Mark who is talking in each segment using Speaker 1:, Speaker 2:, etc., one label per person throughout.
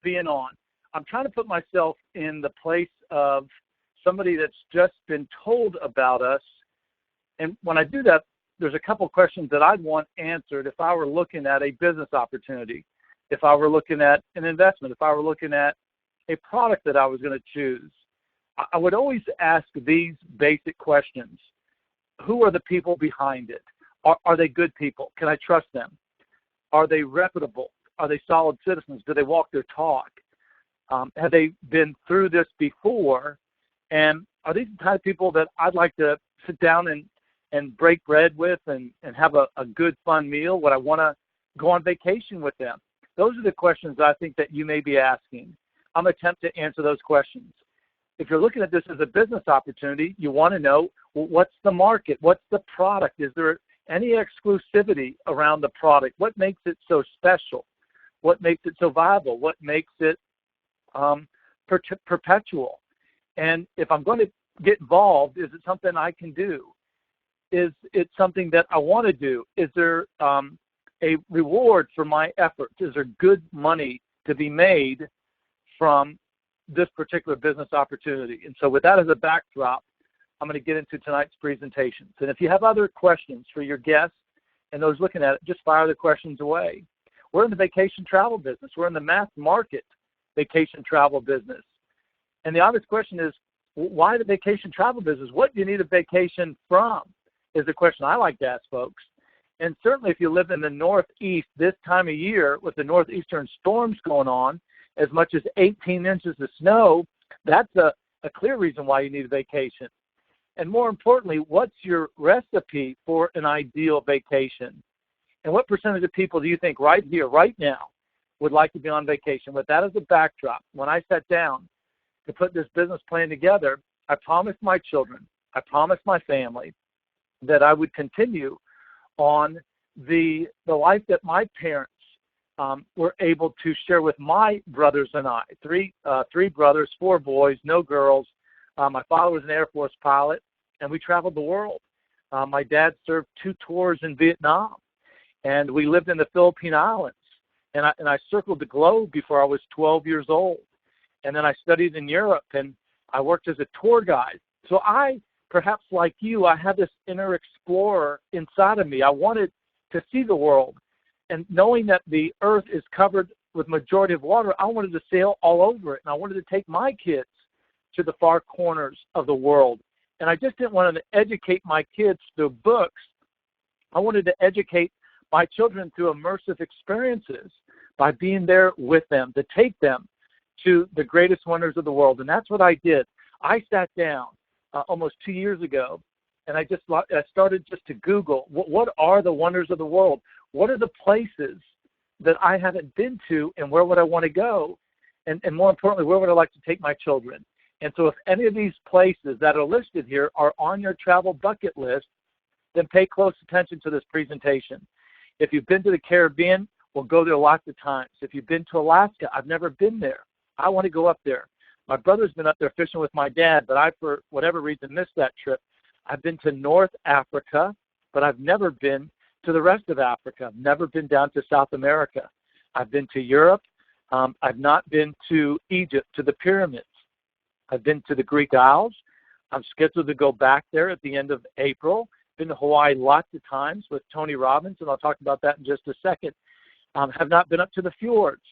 Speaker 1: being on. I'm trying to put myself in the place of somebody that's just been told about us. And when I do that, there's a couple questions that I'd want answered if I were looking at a business opportunity, if I were looking at an investment, if I were looking at a product that I was going to choose. I would always ask these basic questions. Who are the people behind it? Are they good people? Can I trust them? Are they reputable? Are they solid citizens? Do they walk their talk? Have they been through this before? And are these the type of people that I'd like to sit down and break bread with and have a good, fun meal? Would I want to go on vacation with them? Those are the questions I think that you may be asking. I'm going to attempt to answer those questions. If you're looking at this as a business opportunity, you want to know, well, what's the market? What's the product? Is there any exclusivity around the product? What makes it so special? What makes it so viable? What makes it perpetual? And if I'm going to get involved, is it something I can do? Is it something that I want to do? Is there a reward for my efforts? Is there good money to be made from this particular business opportunity? And so with that as a backdrop, I'm going to get into tonight's presentations. And if you have other questions for your guests and those looking at it, just fire the questions away. We're in the vacation travel business. We're in the mass market vacation travel business. And the obvious question is, why the vacation travel business? What do you need a vacation from? Is the question I like to ask folks. And certainly if you live in the Northeast this time of year with the northeastern storms going on, as much as 18 inches of snow, that's a clear reason why you need a vacation. And more importantly, what's your recipe for an ideal vacation? And what percentage of people do you think right here, right now, would like to be on vacation? With that as a backdrop, when I sat down to put this business plan together, I promised my children, I promised my family that I would continue on the life that my parents were able to share with my brothers and I. Three brothers, 4 boys, no girls. My father was an Air Force pilot, and we traveled the world. My dad served 2 tours in Vietnam, and we lived in the Philippine Islands. And I circled the globe before I was 12 years old. And then I studied in Europe, and I worked as a tour guide. So I, perhaps like you, I had this inner explorer inside of me. I wanted to see the world. And knowing that the earth is covered with majority of water, I wanted to sail all over it. And I wanted to take my kids to the far corners of the world. And I just didn't want to educate my kids through books. I wanted to educate my children through immersive experiences by being there with them, to take them to the greatest wonders of the world. And that's what I did. I sat down almost 2 years ago, and I started just to Google, what are the wonders of the world? What are the places that I haven't been to, and where would I want to go? And more importantly, where would I like to take my children? And so if any of these places that are listed here are on your travel bucket list, then pay close attention to this presentation. If you've been to the Caribbean, we'll go there lots of times. If you've been to Alaska, I've never been there. I want to go up there. My brother's been up there fishing with my dad, but I, for whatever reason, missed that trip. I've been to North Africa, but I've never been to the rest of Africa. I've never been down to South America. I've been to Europe. I've not been to Egypt, to the pyramids. I've been to the Greek Isles. I'm scheduled to go back there at the end of April. Been to Hawaii lots of times with Tony Robbins, and I'll talk about that in just a second. Have not been up to the fjords.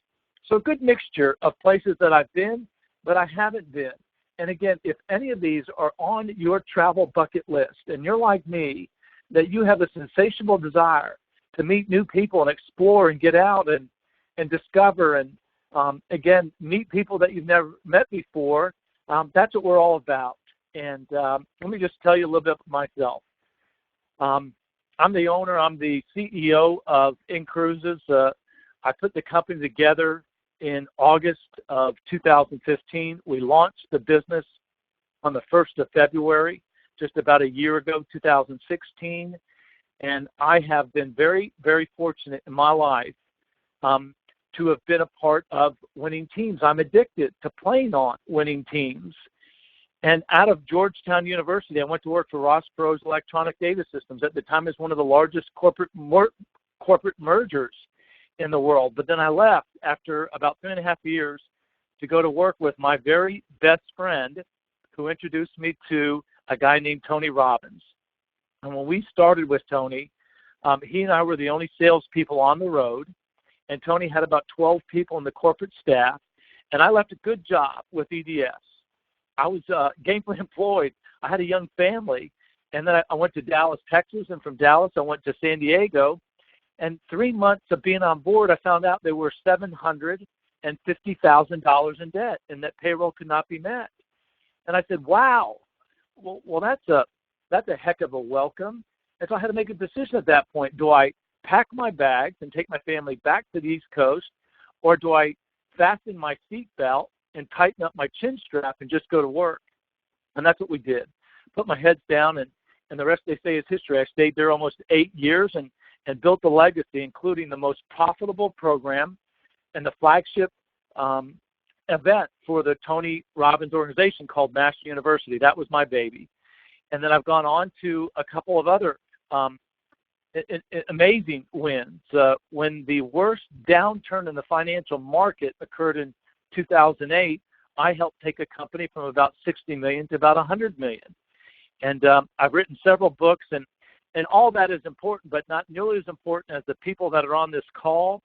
Speaker 1: So a good mixture of places that I've been, but I haven't been. And again, if any of these are on your travel bucket list, and you're like me, that you have a insatiable desire to meet new people and explore and get out and discover and, again, meet people that you've never met before, that's what we're all about. And let me just tell you a little bit about myself. I'm the owner, I'm the CEO of Cruises. I put the company together in August of 2015. We launched the business on the 1st of February, just about a year ago, 2016. And I have been very, very fortunate in my life to have been a part of winning teams. I'm addicted to playing on winning teams. And out of Georgetown University, I went to work for Ross Perot's Electronic Data Systems. At the time, it was one of the largest corporate mergers in the world. But then I left after about 3.5 years to go to work with my very best friend who introduced me to a guy named Tony Robbins. And when we started with Tony, he and I were the only salespeople on the road, and Tony had about 12 people in the corporate staff, and I left a good job with EDS. I was gainfully employed. I had a young family, and then I went to Dallas, Texas, and from Dallas I went to San Diego, and 3 months of being on board, I found out they were $750,000 in debt, and that payroll could not be met. And I said, wow, well that's a heck of a welcome. And so I had to make a decision at that point. Do I pack my bags and take my family back to the East Coast, or do I fasten my seatbelt and tighten up my chin strap and just go to work? And that's what we did. Put my heads down, and the rest, they say, is history. I stayed there almost 8 years and built a legacy, including the most profitable program and the flagship event for the Tony Robbins organization called Master University. That was my baby. And then I've gone on to a couple of other amazing wins. When the worst downturn in the financial market occurred in 2008, I helped take a company from about 60 million to about 100 million. And I've written several books, and all that is important, but not nearly as important as the people that are on this call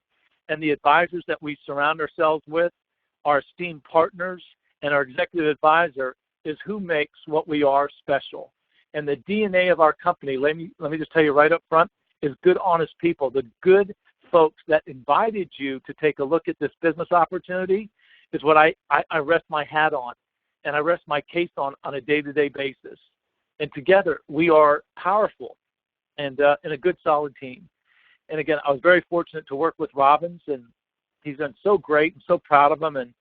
Speaker 1: and the advisors that we surround ourselves with. Our esteemed partners and our executive advisor is who makes what we are special. And the DNA of our company, let me just tell you right up front, is good, honest people. The good folks that invited you to take a look at this business opportunity is what I rest my hat on, and I rest my case on a day-to-day basis. And together we are powerful and a good, solid team. And again, I was very fortunate to work with Robbins, and he's done so great, and so proud of him, and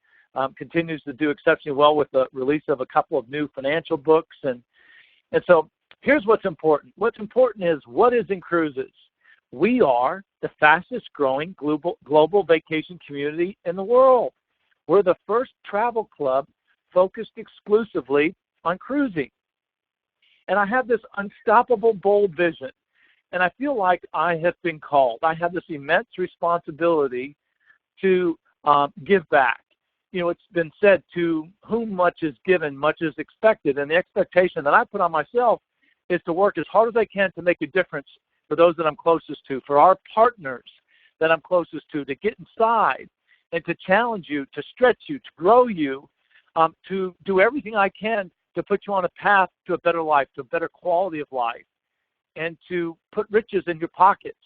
Speaker 1: continues to do exceptionally well with the release of a couple of new financial books. And so here's what's important. What's important is, what is in cruises? We are the fastest growing global vacation community in the world. We're the first travel club focused exclusively on cruising. And I have this unstoppable, bold vision. And I feel like I have been called. I have this immense responsibility to give back. You know, it's been said, to whom much is given, much is expected. And the expectation that I put on myself is to work as hard as I can to make a difference for those that I'm closest to, for our partners that I'm closest to get inside and to challenge you, to stretch you, to grow you, to do everything I can to put you on a path to a better life, to a better quality of life, and to put riches in your pockets.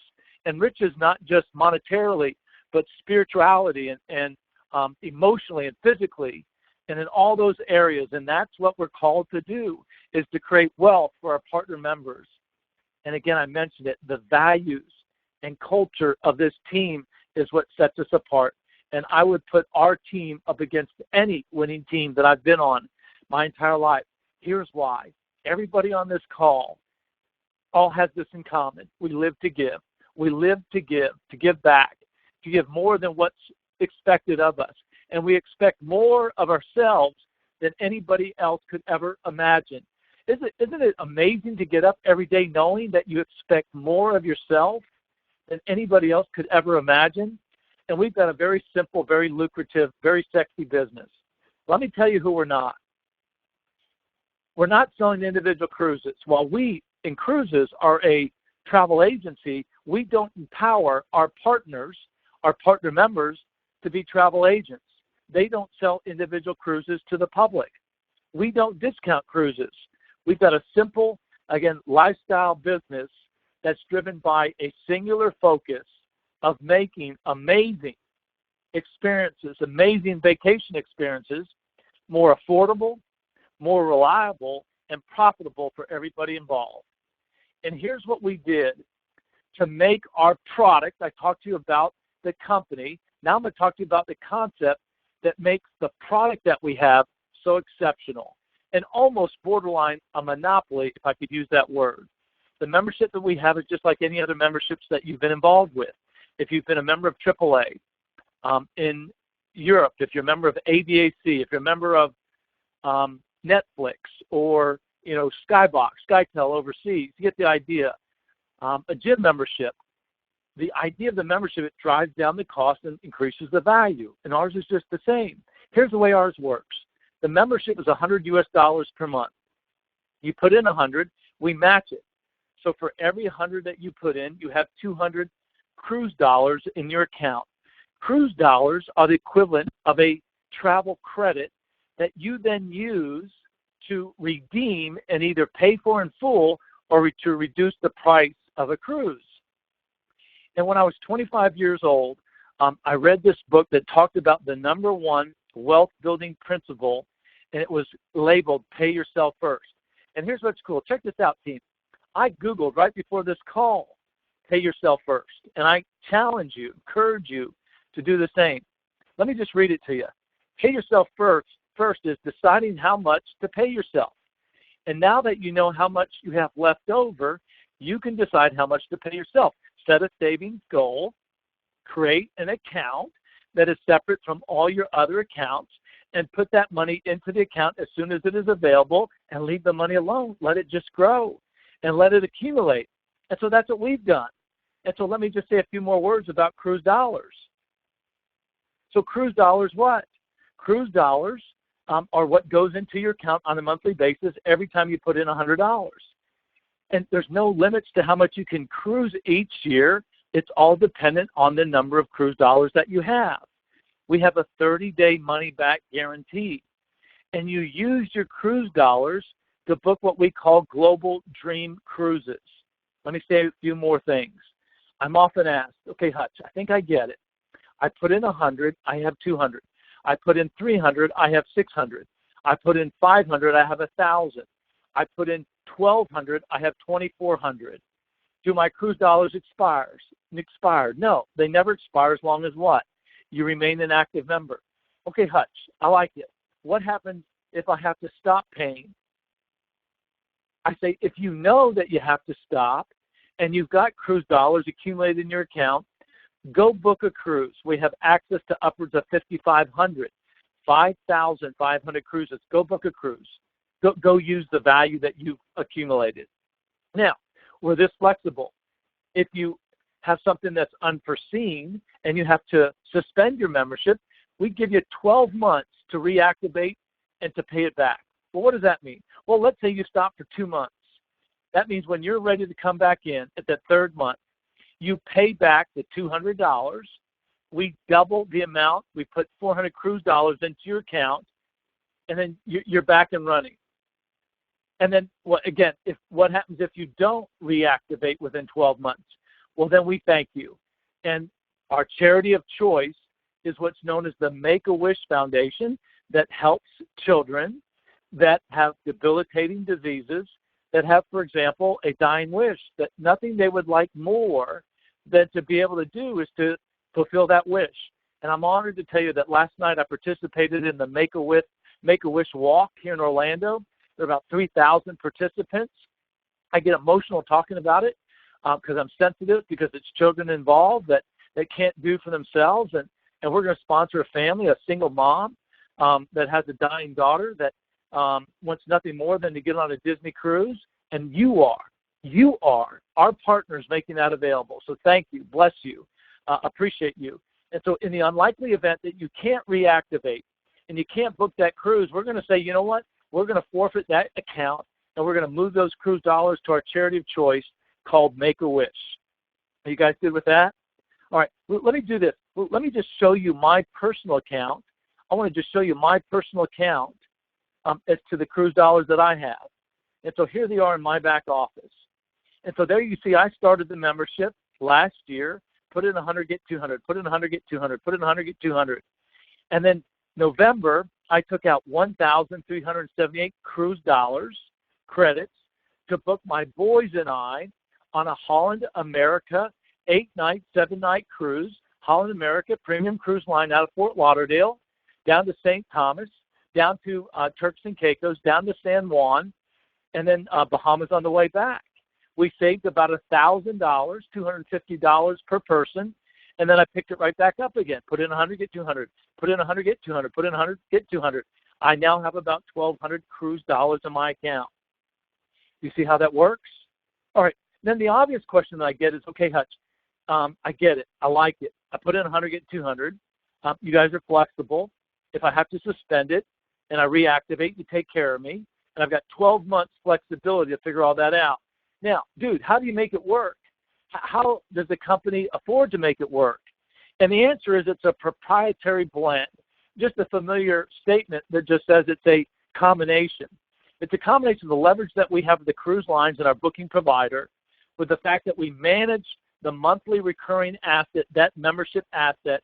Speaker 1: And riches not just monetarily, but spirituality and emotionally and physically, and in all those areas. And that's what we're called to do, is to create wealth for our partner members. And again, I mentioned it, the values and culture of this team is what sets us apart. And I would put our team up against any winning team that I've been on my entire life. Here's why. Everybody on this call all has this in common. We live to give. We live to give back, to give more than what's expected of us. And we expect more of ourselves than anybody else could ever imagine. Isn't it amazing to get up every day knowing that you expect more of yourself than anybody else could ever imagine? And we've got a very simple, very lucrative, very sexy business. Let me tell you who we're not. We're not selling individual cruises. While we in cruises are a travel agency, we don't empower our partners, our partner members, to be travel agents. They don't sell individual cruises to the public. We don't discount cruises. We've got a simple, again, lifestyle business that's driven by a singular focus of making amazing experiences, amazing vacation experiences, more affordable, more reliable, and profitable for everybody involved. And here's what we did to make our product. I talked to you about the company. Now I'm going to talk to you about the concept that makes the product that we have so exceptional and almost borderline a monopoly, if I could use that word. The membership that we have is just like any other memberships that you've been involved with. If you've been a member of AAA in Europe, if you're a member of ABAC, if you're a member of Netflix or Skybox, SkyTel overseas, you get the idea. A gym membership, the idea of the membership, it drives down the cost and increases the value. And ours is just the same. Here's the way ours works. The membership is $100 US per month. You put in 100, we match it. So for every 100 that you put in, you have 200 cruise dollars in your account. Cruise dollars are the equivalent of a travel credit that you then use to redeem and either pay for in full or to reduce the price of a cruise. And when I was 25 years old, I read this book that talked about the #1 wealth building principle, and it was labeled Pay Yourself First. And here's what's cool. Check this out, team. I Googled right before this call, Pay Yourself First. And I challenge you, encourage you to do the same. Let me just read it to you. Pay yourself first is deciding how much to pay yourself. And now that you know how much you have left over, you can decide how much to pay yourself. Set a savings goal, create an account that is separate from all your other accounts, and put that money into the account as soon as it is available, and leave the money alone. Let it just grow and let it accumulate. And so that's what we've done. And so let me just say a few more words about cruise dollars. So cruise dollars what? Cruise dollars are what goes into your account on a monthly basis every time you put in $100. And there's no limits to how much you can cruise each year. It's all dependent on the number of cruise dollars that you have. We have a 30-day money-back guarantee. And you use your cruise dollars to book what we call global dream cruises. Let me say a few more things. I'm often asked, okay, Hutch, I think I get it. I put in 100, I have 200. I put in 300, I have 600. I put in 500, I have 1,000. I put in 1,200, I have 2,400. Do my cruise dollars expire? No, they never expire as long as what? You remain an active member. Okay, Hutch, I like it. What happens if I have to stop paying? I say, if you know that you have to stop and you've got cruise dollars accumulated in your account, go book a cruise. We have access to upwards of 5,500, 5,500 cruises. Go book a cruise. Go use the value that you've accumulated. Now, we're this flexible. If you have something that's unforeseen and you have to suspend your membership, we give you 12 months to reactivate and to pay it back. Well, what does that mean? Well, let's say you stop for 2 months. That means when you're ready to come back in at that third month, you pay back the $200. We double the amount. We put 400 cruise dollars into your account, and then you're back and running. And then, well, again, what happens if you don't reactivate within 12 months? Well, then we thank you. And our charity of choice is what's known as the Make-A-Wish Foundation, that helps children that have debilitating diseases, that have, for example, a dying wish, that nothing they would like more than to be able to do is to fulfill that wish. And I'm honored to tell you that last night I participated in the Make-A-Wish walk here in Orlando. There are about 3,000 participants. I get emotional talking about it because I'm sensitive, because it's children involved that can't do for themselves. And we're going to sponsor a family, a single mom that has a dying daughter that wants nothing more than to get on a Disney cruise. And you are our partners making that available. So thank you, bless you, appreciate you. And so in the unlikely event that you can't reactivate and you can't book that cruise, we're going to say, you know what? We're going to forfeit that account, and we're going to move those cruise dollars to our charity of choice called Make-A-Wish. Are you guys good with that? All right, let me do this. Let me just show you my personal account. I want to just show you my personal account as to the cruise dollars that I have. And so here they are in my back office. And so there you see I started the membership last year, put in 100, get 200, put in 100, get 200, put in 100, get 200. And then November, I took out 1,378 cruise dollars credits to book my boys and I on a Holland America 8-night, 7-night cruise, Holland America Premium Cruise Line out of Fort Lauderdale, down to St. Thomas, down to Turks and Caicos, down to San Juan, and then Bahamas on the way back. We saved about $1,000, $250 per person, and then I picked it right back up again. Put in 100, get 200. Put in 100, get 200. Put in 100, get 200. I now have about 1,200 cruise dollars in my account. You see how that works? All right. Then the obvious question that I get is, okay, Hutch, I get it. I like it. I put in 100, get 200. You guys are flexible. If I have to suspend it and I reactivate, you take care of me. And I've got 12 months flexibility to figure all that out. Now, dude, how do you make it work? How does the company afford to make it work? And the answer is it's a proprietary blend. Just a familiar statement that just says it's a combination. It's a combination of the leverage that we have with the cruise lines and our booking provider with the fact that we manage the monthly recurring asset, that membership asset,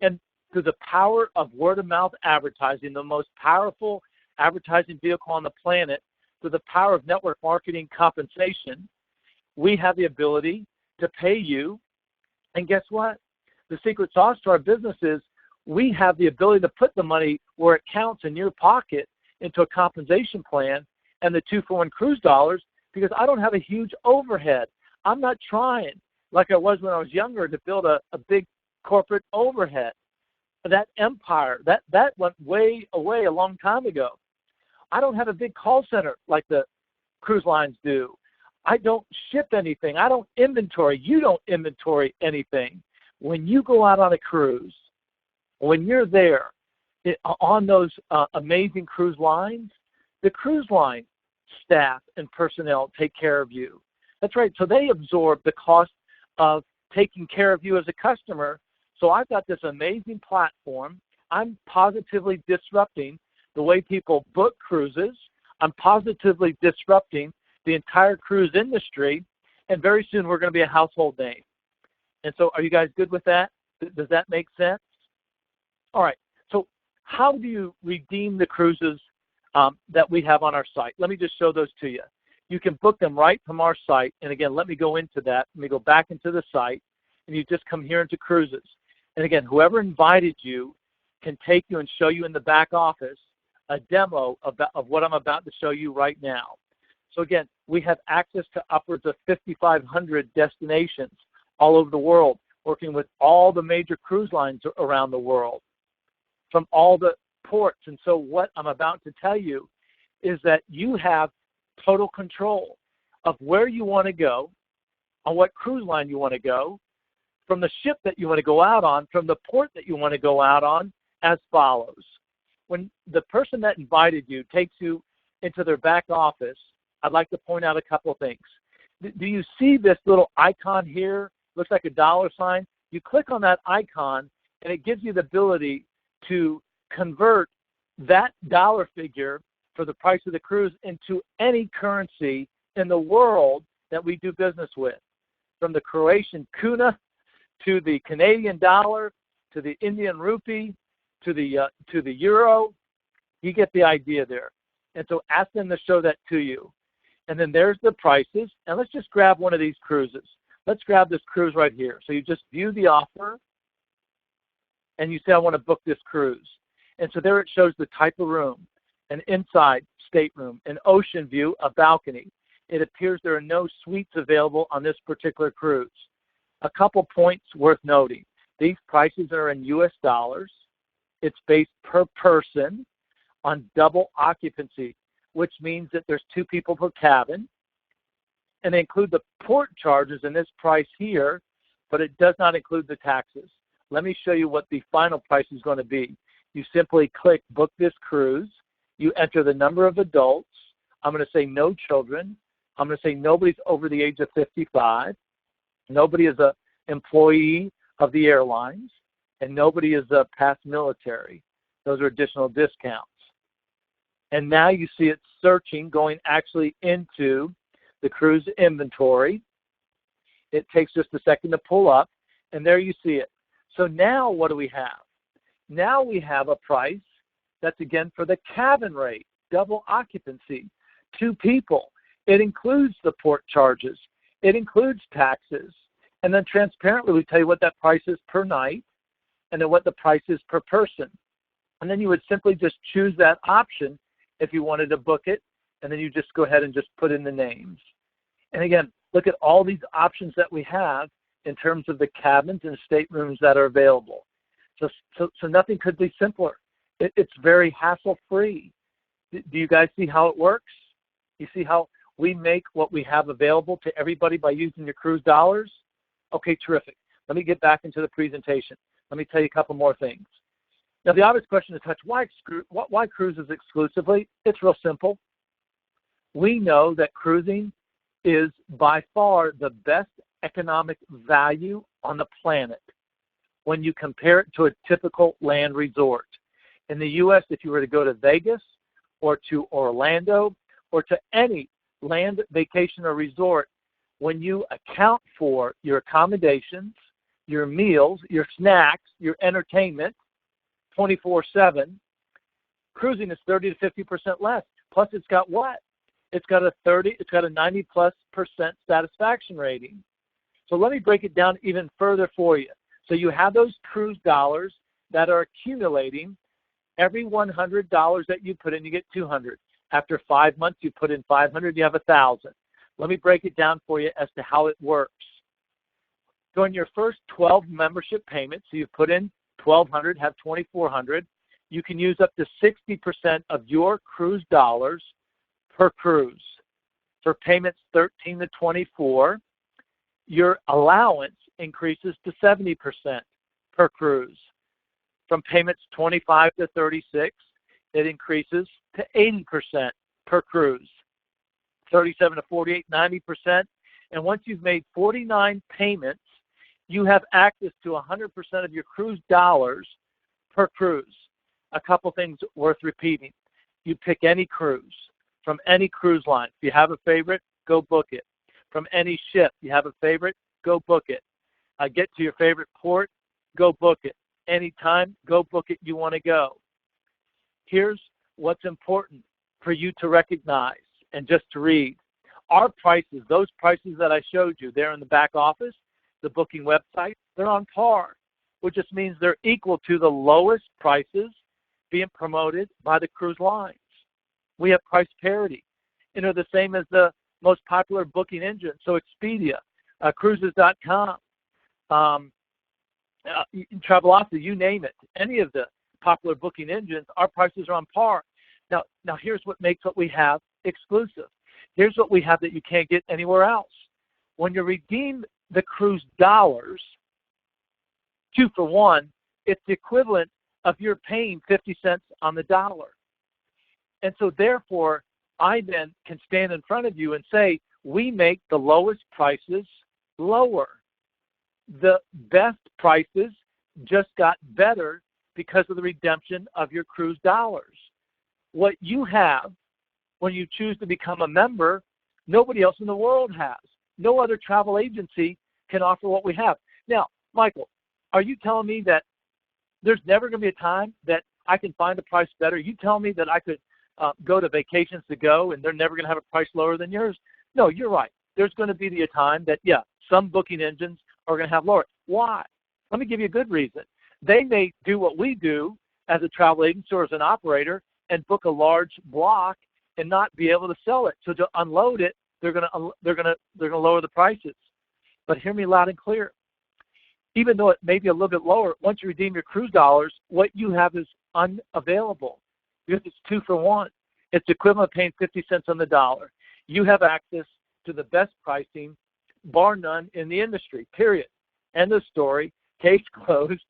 Speaker 1: and through the power of word-of-mouth advertising, the most powerful advertising vehicle on the planet, through the power of network marketing compensation, we have the ability to pay you. And guess what? The secret sauce to our business is we have the ability to put the money where it counts in your pocket into a compensation plan and the 2-for-1 cruise dollars, because I don't have a huge overhead. I'm not trying, like I was when I was younger, to build a big corporate overhead. That empire, that went way away a long time ago. I don't have a big call center like the cruise lines do. I don't ship anything. I don't inventory. You don't inventory anything. When you go out on a cruise, when you're there on those amazing cruise lines, the cruise line staff and personnel take care of you. That's right. So they absorb the cost of taking care of you as a customer. So I've got this amazing platform. I'm positively disrupting the way people book cruises. I'm positively disrupting the entire cruise industry. And very soon we're going to be a household name. And so are you guys good with that? Does that make sense? All right. So how do you redeem the cruises that we have on our site? Let me just show those to you. You can book them right from our site. And again, let me go into that. Let me go back into the site. And you just come here into cruises. And again, whoever invited you can take you and show you in the back office a demo of what I'm about to show you right now. So again, we have access to upwards of 5,500 destinations all over the world, working with all the major cruise lines around the world, from all the ports. And so what I'm about to tell you is that you have total control of where you want to go, on what cruise line you want to go, from the ship that you want to go out on, from the port that you want to go out on, as follows. When the person that invited you takes you into their back office, I'd like to point out a couple of things. Do you see this little icon here? Looks like a dollar sign. You click on that icon, and it gives you the ability to convert that dollar figure for the price of the cruise into any currency in the world that we do business with, from the Croatian kuna to the Canadian dollar to the Indian rupee to the euro. You get the idea there. And so ask them to show that to you. And then there's the prices. And let's just grab one of these cruises. Let's grab this cruise right here. So you just view the offer, and you say, I want to book this cruise. And so there it shows the type of room, an inside stateroom, an ocean view, a balcony. It appears there are no suites available on this particular cruise. A couple points worth noting. These prices are in US dollars. It's based per person on double occupancy, which means that there's 2 people per cabin. And they include the port charges in this price here, but it does not include the taxes. Let me show you what the final price is going to be. You simply click book this cruise. You enter the number of adults. I'm going to say no children. I'm going to say nobody's over the age of 55. Nobody is an employee of the airlines, and nobody is a past military. Those are additional discounts. And now you see it searching, going actually into the cruise inventory. It takes just a second to pull up, and there you see it. So now what do we have? Now we have a price that's, again, for the cabin rate, double occupancy, 2 people. It includes the port charges. It includes taxes. And then transparently, we tell you what that price is per night and then what the price is per person. And then you would simply just choose that option if you wanted to book it, and then you just go ahead and just put in the names. And again, look at all these options that we have in terms of the cabins and staterooms that are available. So nothing could be simpler. It's very hassle-free. Do you guys see how it works? You see how we make what we have available to everybody by using your cruise dollars? Okay, terrific. Let me get back into the presentation. Let me tell you a couple more things. Now, the obvious question is, Hutch, why cruises exclusively? It's real simple. We know that cruising is by far the best economic value on the planet when you compare it to a typical land resort. In the U.S., if you were to go to Vegas or to Orlando or to any land vacation or resort, when you account for your accommodations, your meals, your snacks, your entertainment, 24/7, cruising is 30 to 50% less. Plus, it's got what? It's got a 90+% satisfaction rating. So let me break it down even further for you. So you have those cruise dollars that are accumulating. Every $100 that you put in, you get $200. After 5 months, you put in $500, you have $1,000. Let me break it down for you as to how it works. During your first 12 membership payments, so you put in $1,200, have $2,400, you can use up to 60% of your cruise dollars per cruise. For payments 13 to 24, your allowance increases to 70% per cruise. From payments 25 to 36, it increases to 80% per cruise. 37 to 48, 90%. And once you've made 49 payments, you have access to 100% of your cruise dollars per cruise. A couple things worth repeating. You pick any cruise from any cruise line. If you have a favorite, go book it. From any ship, you have a favorite, go book it. Get to your favorite port, go book it. Anytime, go book it you want to go. Here's what's important for you to recognize and just to read. Our prices, those prices that I showed you there in the back office, the booking website, they're on par, which just means they're equal to the lowest prices being promoted by the cruise lines. We have price parity. You know, the same as the most popular booking engine. So Expedia, cruises.com, Travelocity, you name it. Any of the popular booking engines, our prices are on par. Now here's what makes what we have exclusive. Here's what we have that you can't get anywhere else. When you redeem the cruise dollars, 2 for 1, it's the equivalent of you're paying 50 cents on the dollar. And so therefore, I then can stand in front of you and say, we make the lowest prices lower. The best prices just got better because of the redemption of your cruise dollars. What you have when you choose to become a member, nobody else in the world has. No other travel agency can offer what we have. Now, Michael, are you telling me that there's never going to be a time that I can find a price better? You tell me that I could go to Vacations to Go and they're never going to have a price lower than yours? No, you're right. There's going to be a time that, yeah, some booking engines are going to have lower. Why? Let me give you a good reason. They may do what we do as a travel agency or as an operator and book a large block and not be able to sell it. So to unload it, they're going to lower the prices. But hear me loud and clear. Even though it may be a little bit lower, once you redeem your cruise dollars, what you have is unavailable because it's 2 for 1. It's equivalent to paying 50 cents on the dollar. You have access to the best pricing, bar none, in the industry, period. End of story. Case closed.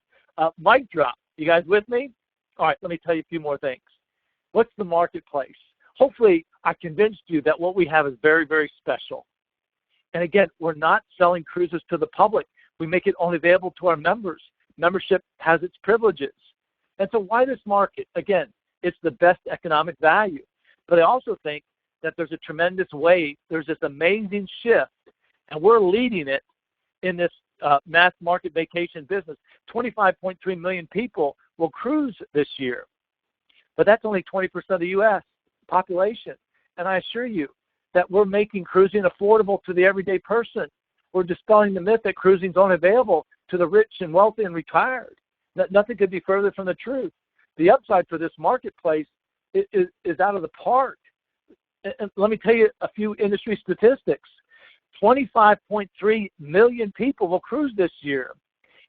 Speaker 1: Mic drop. You guys with me? All right, let me tell you a few more things. What's the marketplace? Hopefully, I convinced you that what we have is very, very special. And again, we're not selling cruises to the public. We make it only available to our members. Membership has its privileges. And so why this market? Again, it's the best economic value. But I also think that there's a tremendous wave. There's this amazing shift, and we're leading it in this mass market vacation business. 25.3 million people will cruise this year. But that's only 20% of the U.S. population. And I assure you that we're making cruising affordable to the everyday person. We're dispelling the myth that cruising is only available to the rich and wealthy and retired. Nothing could be further from the truth. The upside for this marketplace is out of the park. And let me tell you a few industry statistics. 25.3 million people will cruise this year.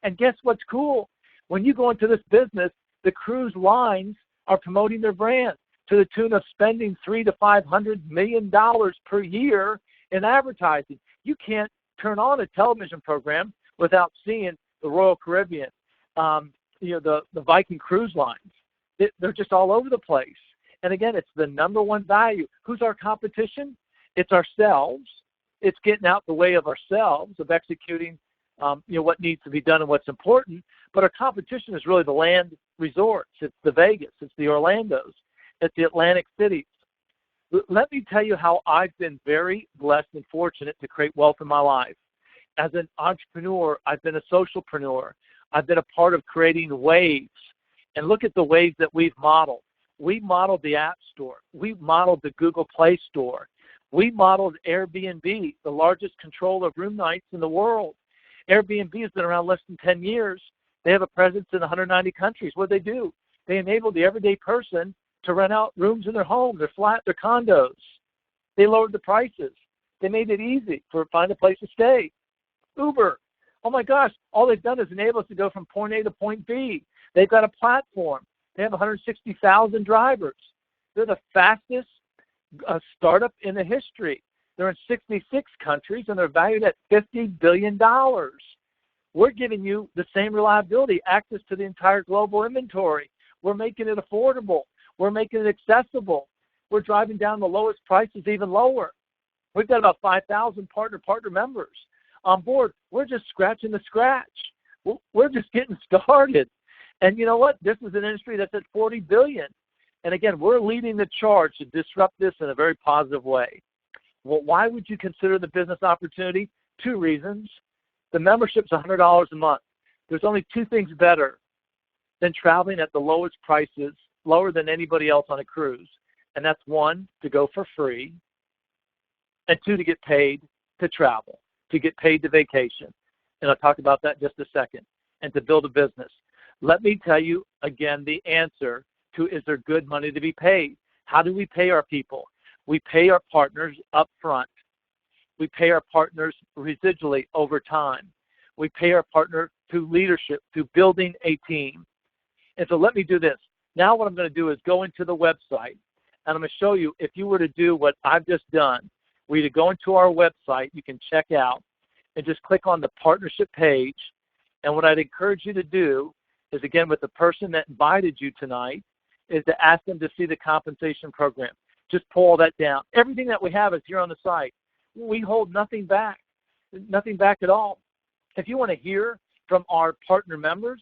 Speaker 1: And guess what's cool? When you go into this business, the cruise lines are promoting their brand to the tune of spending $300 to $500 million per year in advertising. You can't turn on a television program without seeing the Royal Caribbean, the Viking cruise lines. They're just all over the place. And again, it's the number one value. Who's our competition? It's ourselves. It's getting out the way of ourselves, of executing what needs to be done and what's important. But our competition is really the land resorts. It's the Vegas. It's the Orlandos. It's the Atlantic cities. Let me tell you how I've been very blessed and fortunate to create wealth in my life. As an entrepreneur, I've been a socialpreneur. I've been a part of creating waves. And look at the waves that we've modeled. We modeled the App Store. We modeled the Google Play Store. We modeled Airbnb, the largest controller of room nights in the world. Airbnb has been around less than 10 years. They have a presence in 190 countries. What do? They enable the everyday person to rent out rooms in their home, their flat, their condos. They lowered the prices. They made it easy to find a place to stay. Uber, oh my gosh, all they've done is enable us to go from point A to point B. They've got a platform. They have 160,000 drivers. They're the fastest startup in the history. They're in 66 countries, and they're valued at $50 billion. We're giving you the same reliability, access to the entire global inventory. We're making it affordable. We're making it accessible. We're driving down the lowest prices even lower. We've got about 5,000 partner members on board. We're just scratching the scratch. We're just getting started. And you know what? This is an industry that's at $40 billion. And again, we're leading the charge to disrupt this in a very positive way. Well, why would you consider the business opportunity? 2 reasons. The membership's $100 a month. There's only 2 things better than traveling at the lowest prices, lower than anybody else on a cruise. And that's 1, to go for free, and 2, to get paid to travel, to get paid to vacation. And I'll talk about that in just a second. And to build a business. Let me tell you again the answer to, is there good money to be paid? How do we pay our people? We pay our partners up front. We pay our partners residually over time. We pay our partner through leadership, through building a team. And so let me do this. Now what I'm going to do is go into the website, and I'm going to show you, if you were to do what I've just done, we to go into our website, you can check out, and just click on the partnership page. And what I'd encourage you to do is, again, with the person that invited you tonight, is to ask them to see the compensation program. Just pull all that down. Everything that we have is here on the site. We hold nothing back at all. If you want to hear from our partner members,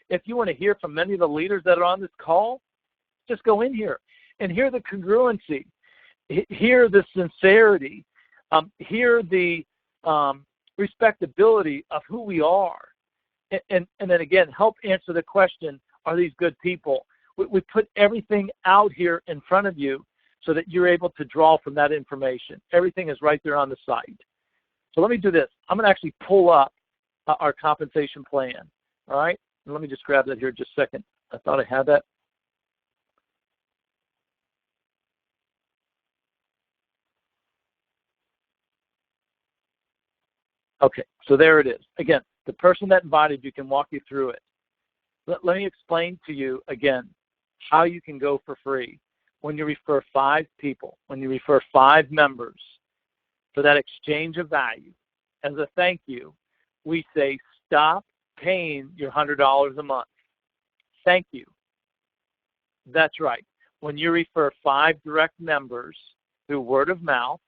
Speaker 1: if you want to hear from many of the leaders that are on this call, just go in here and hear the congruency, hear the sincerity, hear the respectability of who we are. And then again, help answer the question, are these good people? We put everything out here in front of you so that you're able to draw from that information. Everything is right there on the site. So let me do this. I'm going to actually pull up our compensation plan. All right? And let me just grab that here just a second. I thought I had that. Okay, so there it is. Again, the person that invited you can walk you through it. Let me explain to you again how you can go for free. When you refer 5 people, when you refer 5 members for that exchange of value, as a thank you, we say, stop paying your $100 a month. Thank you. That's right. When you refer 5 direct members through word of mouth,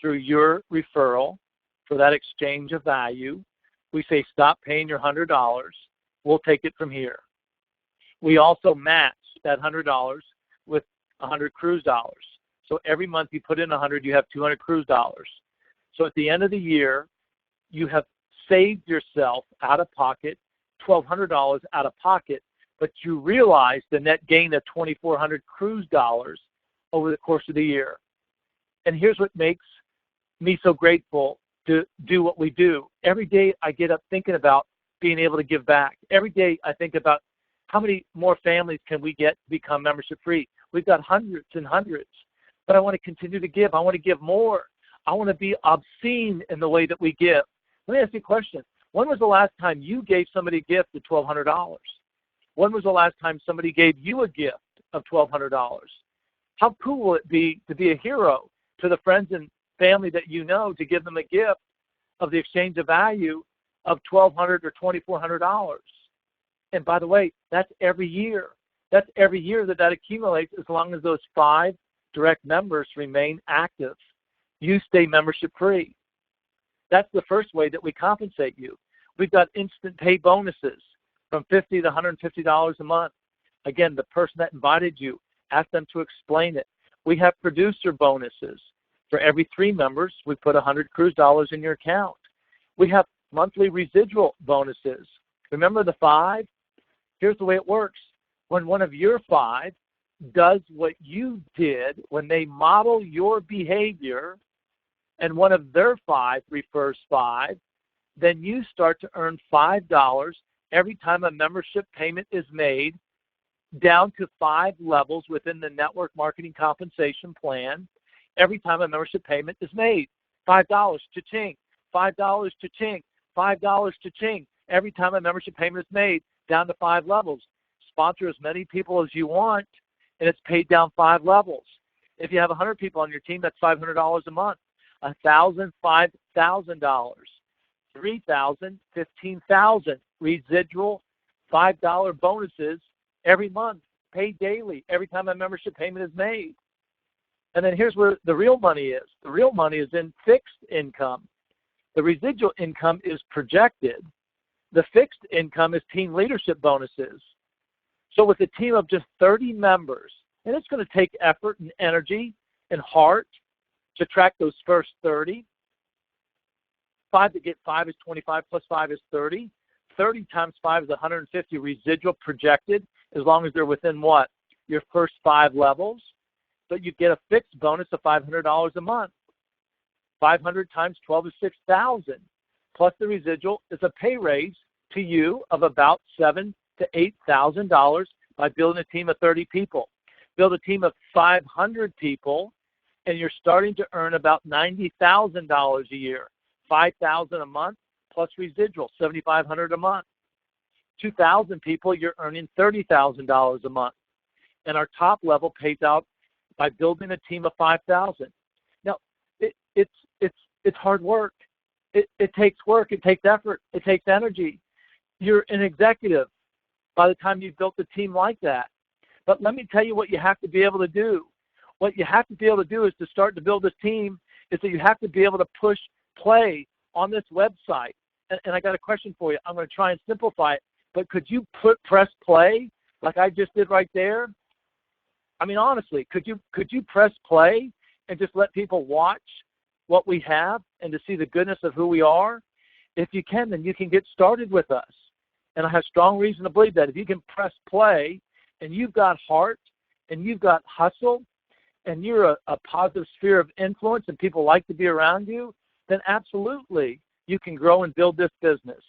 Speaker 1: through your referral for that exchange of value, we say, stop paying your $100. We'll take it from here. We also match that $100 with 100 cruise dollars. So every month you put in 100, you have 200 cruise dollars. So at the end of the year, you have saved yourself out of pocket, $1,200 out of pocket, but you realize the net gain of 2,400 cruise dollars over the course of the year. And here's what makes me so grateful to do what we do. Every day I get up thinking about being able to give back. Every day I think about how many more families can we get to become membership free. We've got hundreds and hundreds, but I want to continue to give. I want to give more. I want to be obscene in the way that we give. Let me ask you a question. When was the last time you gave somebody a gift of $1,200? When was the last time somebody gave you a gift of $1,200? How cool will it be to be a hero to the friends and family that you know, to give them a gift of the exchange of value of $1,200 or $2,400. And by the way, that's every year. That's every year that accumulates as long as those 5 direct members remain active. You stay membership free. That's the first way that we compensate you. We've got instant pay bonuses from $50 to $150 a month. Again, the person that invited you, ask them to explain it. We have producer bonuses. For every 3 members, we put $100 cruise dollars in your account. We have monthly residual bonuses. Remember the 5? Here's the way it works. When one of your 5 does what you did, when they model your behavior, and one of their 5 refers 5, then you start to earn $5 every time a membership payment is made, down to 5 levels within the network marketing compensation plan. Every time a membership payment is made, $5, cha-ching, $5, cha-ching, $5, cha-ching. Every time a membership payment is made, down to 5 levels. Sponsor as many people as you want, and it's paid down 5 levels. If you have 100 people on your team, that's $500 a month. 1,000, $5,000. 3,000, 15,000. Residual $5 bonuses every month, paid daily, every time a membership payment is made. And then here's where the real money is. The real money is in fixed income. The residual income is projected. The fixed income is team leadership bonuses. So with a team of just 30 members, and it's going to take effort and energy and heart to track those first 30. 5 to get 5 is 25 plus 5 is 30. 30 times 5 is 150 residual projected, as long as they're within what? Your first 5 levels. But you get a fixed bonus of $500 a month. 500 times 12 is 6,000. Plus the residual is a pay raise to you of about $7,000 to $8,000 by building a team of 30 people. Build a team of 500 people, and you're starting to earn about $90,000 a year. $5,000 a month plus residual, $7,500 a month. 2,000 people, you're earning $30,000 a month. And our top level pays out by building a team of 5,000. Now, it's hard work. It takes work. It takes effort. It takes energy. You're an executive by the time you've built a team like that. But let me tell you what you have to be able to do. What you have to be able to do is to start to build this team is that you have to be able to push play on this website. And I got a question for you. I'm going to try and simplify it. But could you press play like I just did right there? I mean, honestly, could you press play and just let people watch what we have and to see the goodness of who we are? If you can, then you can get started with us. And I have strong reason to believe that if you can press play and you've got heart and you've got hustle and you're a positive sphere of influence and people like to be around you, then absolutely you can grow and build this business.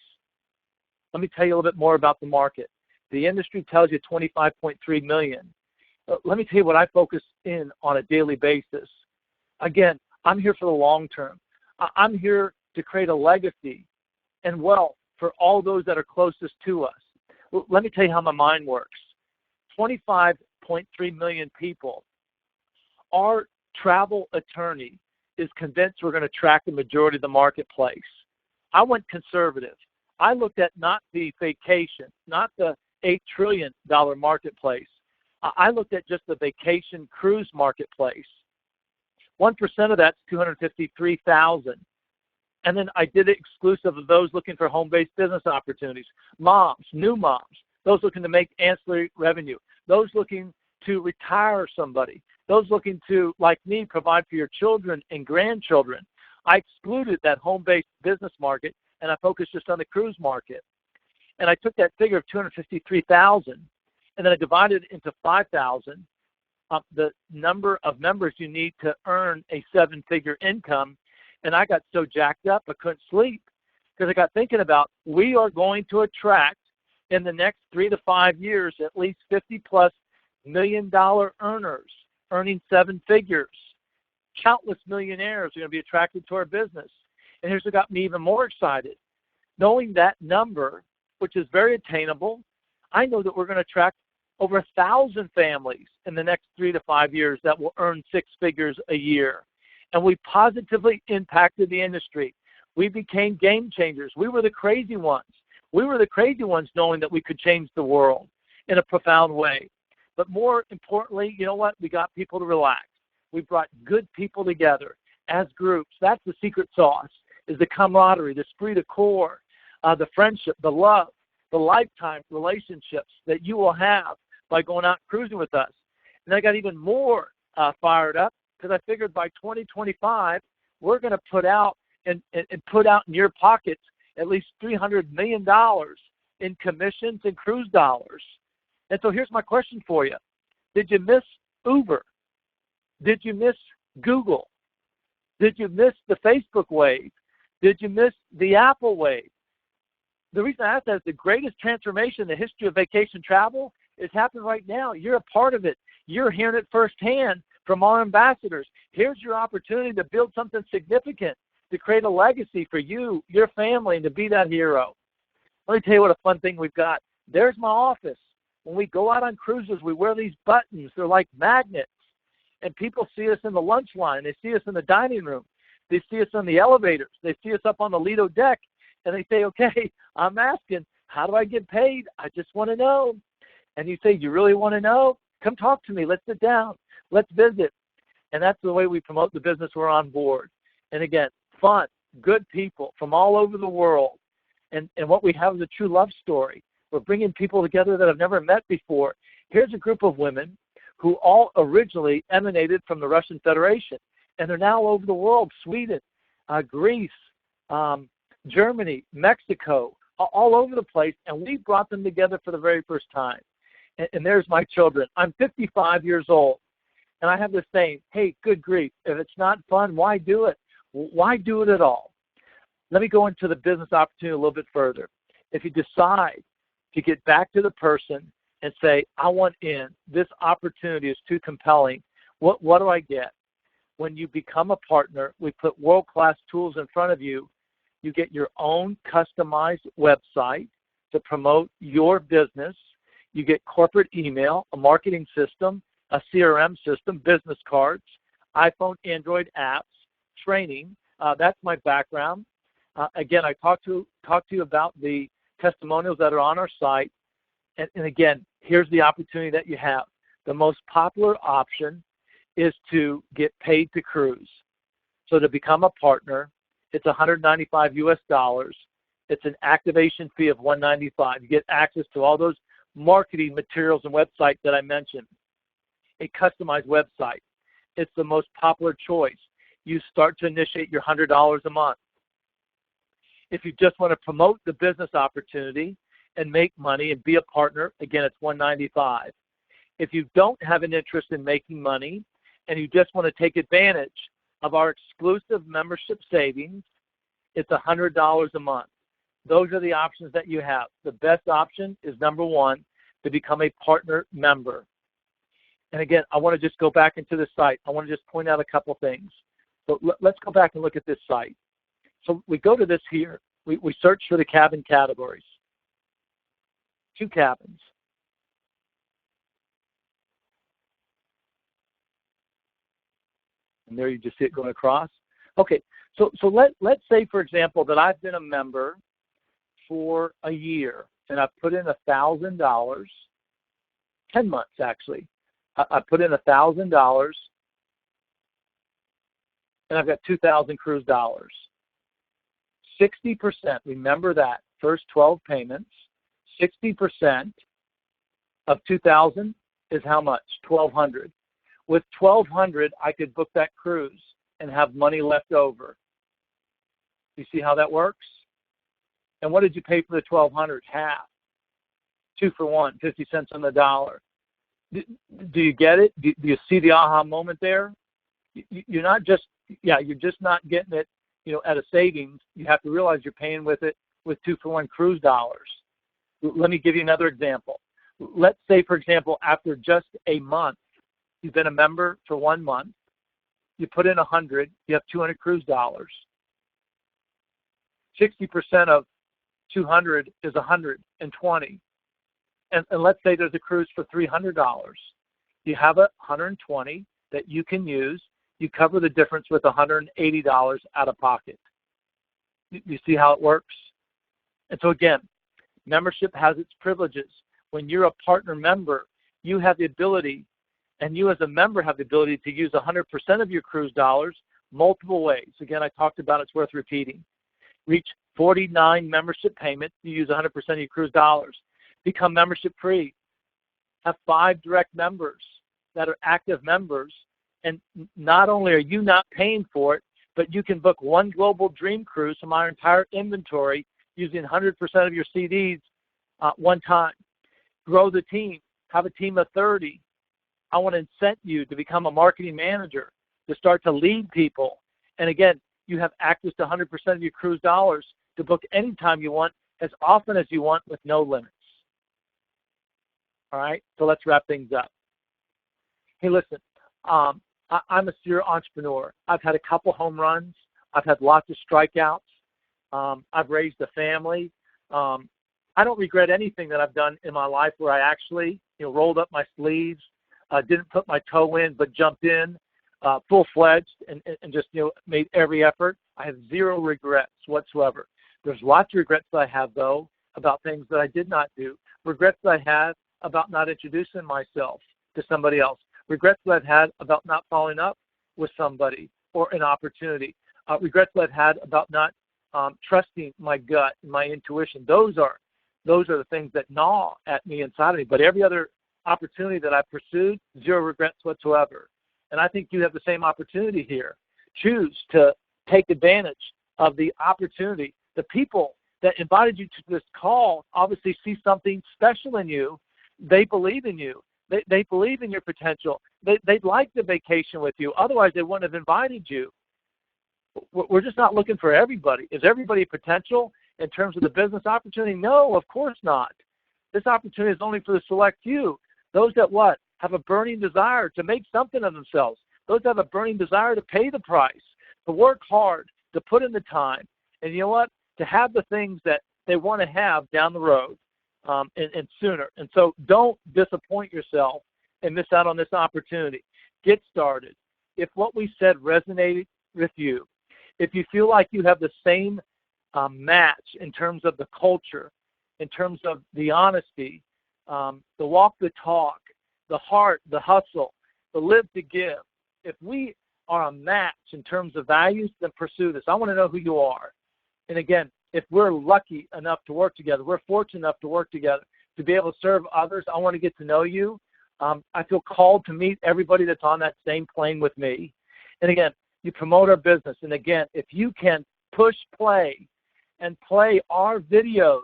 Speaker 1: Let me tell you a little bit more about the market. The industry tells you 25.3 million. Let me tell you what I focus in on a daily basis. Again, I'm here for the long term. I'm here to create a legacy and wealth for all those that are closest to us. Let me tell you how my mind works. 25.3 million people. Our travel attorney is convinced we're going to track the majority of the marketplace. I went conservative. I looked at not the vacation, not the $8 trillion marketplace. I looked at just the vacation cruise marketplace. 1% of that's 253,000. And then I did it exclusive of those looking for home-based business opportunities. Moms, new moms, those looking to make ancillary revenue, those looking to retire somebody, those looking to, like me, provide for your children and grandchildren. I excluded that home-based business market, and I focused just on the cruise market. And I took that figure of 253,000, and then I divided it into 5,000, the number of members you need to earn a 7-figure income. And I got so jacked up I couldn't sleep because I got thinking about we are going to attract in the next 3 to 5 years at least 50+ million-dollar earners earning 7 figures. Countless millionaires are going to be attracted to our business. And here's what got me even more excited. Knowing that number, which is very attainable, I know that we're going to attract over 1,000 families in the next 3 to 5 years that will earn 6 figures a year. And we positively impacted the industry. We became game changers. We were the crazy ones. We were the crazy ones knowing that we could change the world in a profound way. But more importantly, you know what? We got people to relax. We brought good people together as groups. That's the secret sauce, is the camaraderie, the esprit de corps, the friendship, the love, the lifetime relationships that you will have by going out cruising with us. And I got even more fired up because I figured by 2025, we're going to put out and put out in your pockets at least $300 million in commissions and cruise dollars. And so here's my question for you. Did you miss Uber? Did you miss Google? Did you miss the Facebook wave? Did you miss the Apple wave? The reason I ask that is the greatest transformation in the history of vacation travel is happening right now. You're a part of it. You're hearing it firsthand from our ambassadors. Here's your opportunity to build something significant, to create a legacy for you, your family, and to be that hero. Let me tell you what a fun thing we've got. There's my office. When we go out on cruises, we wear these buttons. They're like magnets. And people see us in the lunch line. They see us in the dining room. They see us on the elevators. They see us up on the Lido deck. And they say, okay, I'm asking, how do I get paid? I just want to know. And you say, you really want to know? Come talk to me. Let's sit down. Let's visit. And that's the way we promote the business we're on board. And again, fun, good people from all over the world. And what we have is a true love story. We're bringing people together that I've never met before. Here's a group of women who all originally emanated from the Russian Federation. And they're now all over the world, Sweden, Greece, Germany, Mexico, all over the place. And we brought them together for the very first time. And there's my children. I'm 55 years old. And I have this saying, hey, good grief, if it's not fun, why do it? Why do it at all? Let me go into the business opportunity a little bit further. If you decide to get back to the person and say, I want in, this opportunity is too compelling, what do I get? When you become a partner, we put world-class tools in front of you. You get your own customized website to promote your business. You get corporate email, a marketing system, a CRM system, business cards, iPhone, Android apps, training. That's my background. Again, I talked to you about the testimonials that are on our site. And again, here's the opportunity that you have. The most popular option is to get paid to cruise. So to become a partner, it's $195 US. It's an activation fee of $195. You get access to all those marketing materials and websites that I mentioned. A customized website. It's the most popular choice. You start to initiate your $100 a month. If you just want to promote the business opportunity and make money and be a partner, again, it's $195. If you don't have an interest in making money and you just want to take advantage of our exclusive membership savings, it's $100 a month. Those are the options that you have. The best option is number one, to become a partner member. And again, I want to just go back into the site. I want to just point out a couple things. So let's go back and look at this site. So we go to this here. We search for the cabin categories. 2 cabins. And there you just see it going across. Okay, so let's say, for example, that I've been a member for a year, and I've put in $1,000, 10 months actually. I put in $1,000, and I've got 2,000 cruise dollars. 60%, remember that, first 12 payments, 60% of 2,000 is how much? 1,200. With 1,200, I could book that cruise and have money left over. You see how that works? And what did you pay for the 1,200? Half. 2 for 1, 50 cents on the dollar. Do you get it? Do you see the aha moment there? You're not just, you're just not getting it, at a savings. You have to realize you're paying with it with 2 for 1 cruise dollars. Let me give you another example. Let's say, for example, after just a month, you've been a member for 1 month, you put in 100, you have 200 cruise dollars. 60% of 200 is 120. And let's say there's a cruise for $300. You have 120 that you can use. You cover the difference with $180 out of pocket. You see how it works? And so again, membership has its privileges. When you're a partner member, you have the ability, and you as a member have the ability to use 100% of your cruise dollars multiple ways. Again, I talked about it's worth repeating. Reach 49 membership payments, you use 100% of your cruise dollars. Become membership free. Have 5 direct members that are active members, and not only are you not paying for it, but you can book one global dream cruise from our entire inventory using 100% of your CDs one time. Grow the team. Have a team of 30. I want to incent you to become a marketing manager, to start to lead people. And again, you have access to 100% of your cruise dollars to book anytime you want, as often as you want, with no limits. All right, so let's wrap things up. Hey, listen, I'm a serial entrepreneur. I've had a couple home runs. I've had lots of strikeouts. I've raised a family. I don't regret anything that I've done in my life where I actually, rolled up my sleeves, didn't put my toe in, but jumped in full-fledged and just, made every effort. I have zero regrets whatsoever. There's lots of regrets that I have, though, about things that I did not do. Regrets that I have about not introducing myself to somebody else. Regrets that I've had about not following up with somebody or an opportunity. Regrets that I've had about not trusting my gut and my intuition. Those are the things that gnaw at me inside of me. But every other opportunity that I pursued, zero regrets whatsoever. And I think you have the same opportunity here. Choose to take advantage of the opportunity. The people that invited you to this call obviously see something special in you. They believe in you. They believe in your potential. They'd like the vacation with you. Otherwise, they wouldn't have invited you. We're just not looking for everybody. Is everybody potential in terms of the business opportunity? No, of course not. This opportunity is only for the select few. Those that have a burning desire to make something of themselves. Those that have a burning desire to pay the price, to work hard, to put in the time, and to have the things that they want to have down the road and sooner. And so don't disappoint yourself and miss out on this opportunity. Get started. If what we said resonated with you, if you feel like you have the same match in terms of the culture, in terms of the honesty, the walk the talk, the heart, the hustle, the live to give, if we are a match in terms of values, then pursue this. I want to know who you are. And again, if we're lucky enough to work together, we're fortunate enough to work together, to be able to serve others, I want to get to know you. I feel called to meet everybody that's on that same plane with me. And again, you promote our business. And again, if you can push play and play our videos,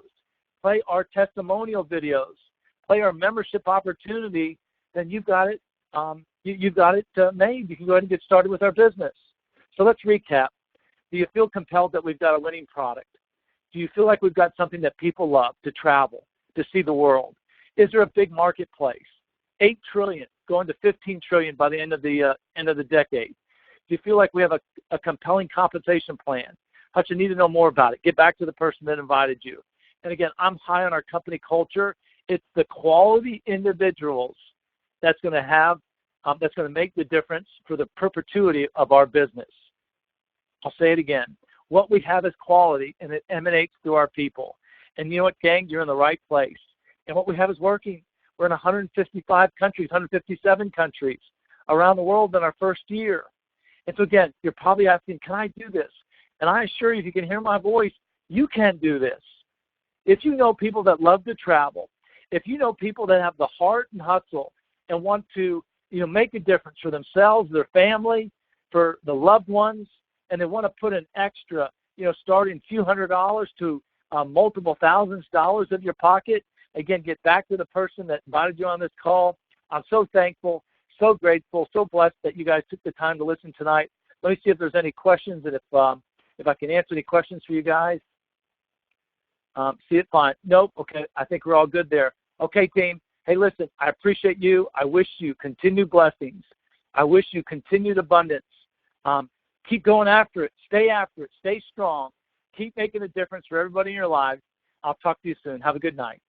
Speaker 1: play our testimonial videos, play our membership opportunity, then you've got it. You've got it made. You can go ahead and get started with our business. So let's recap. Do you feel compelled that we've got a winning product? Do you feel like we've got something that people love to travel, to see the world? Is there a big marketplace? $8 trillion, going to $15 trillion by the end of the decade. Do you feel like we have a compelling compensation plan? But you need to know more about it. Get back to the person that invited you. And again, I'm high on our company culture. It's the quality individuals that's going to make the difference for the perpetuity of our business. I'll say it again. What we have is quality, and it emanates through our people. And you know what, gang? You're in the right place. And what we have is working. We're in 155 countries, 157 countries around the world in our first year. And so again, you're probably asking, can I do this? And I assure you, if you can hear my voice, you can do this. If you know people that love to travel, if you know people that have the heart and hustle and want to make a difference for themselves, their family, for the loved ones, and they want to put an extra, starting a few $100s to multiple thousands of dollars in your pocket, again, get back to the person that invited you on this call. I'm so thankful, so grateful, so blessed that you guys took the time to listen tonight. Let me see if there's any questions, and if I can answer any questions for you guys. See it? Fine. Nope. Okay. I think we're all good there. Okay, team. Hey, listen, I appreciate you. I wish you continued blessings. I wish you continued abundance. Keep going after it. Stay after it. Stay strong. Keep making a difference for everybody in your lives. I'll talk to you soon. Have a good night.